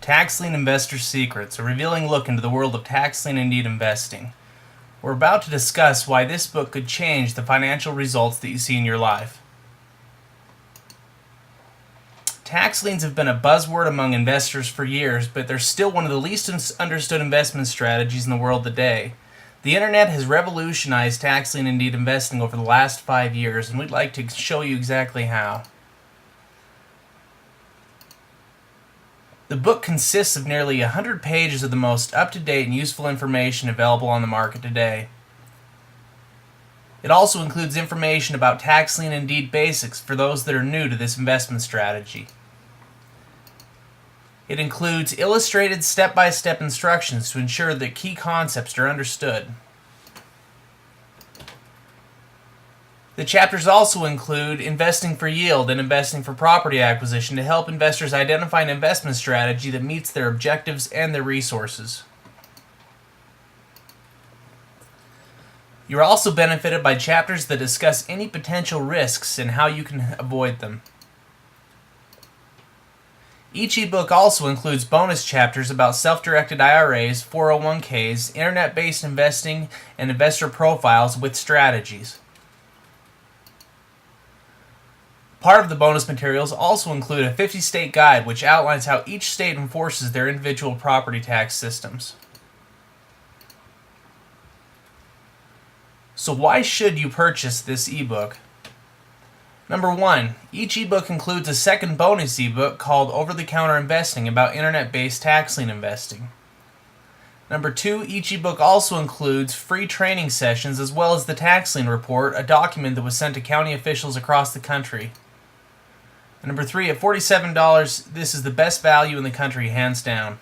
Tax Lien Investor Secrets, a revealing look into the world of tax lien and deed investing. We're about to discuss why this book could change the financial results that you see in your life. Tax liens have been a buzzword among investors for years, but they're still one of the least understood investment strategies in the world today. The internet has revolutionized tax lien and deed investing over the last 5 years, and we'd like to show you exactly how. The book consists of nearly 100 pages of the most up-to-date and useful information available on the market today. It also includes information about tax lien and deed basics for those that are new to this investment strategy. It includes illustrated step-by-step instructions to ensure that key concepts are understood. The chapters also include investing for yield and investing for property acquisition to help investors identify an investment strategy that meets their objectives and their resources. You are also benefited by chapters that discuss any potential risks and how you can avoid them. Each ebook also includes bonus chapters about self-directed IRAs, 401ks, internet-based investing, and investor profiles with strategies. Part of the bonus materials also include a 50-state guide which outlines how each state enforces their individual property tax systems. So why should you purchase this ebook? Number 1, each ebook includes a second bonus ebook called Over-the-Counter Investing about internet-based tax lien investing. Number 2, each ebook also includes free training sessions as well as the Tax Lien Report, a document that was sent to county officials across the country. And number 3, at $47, this is the best value in the country, hands down.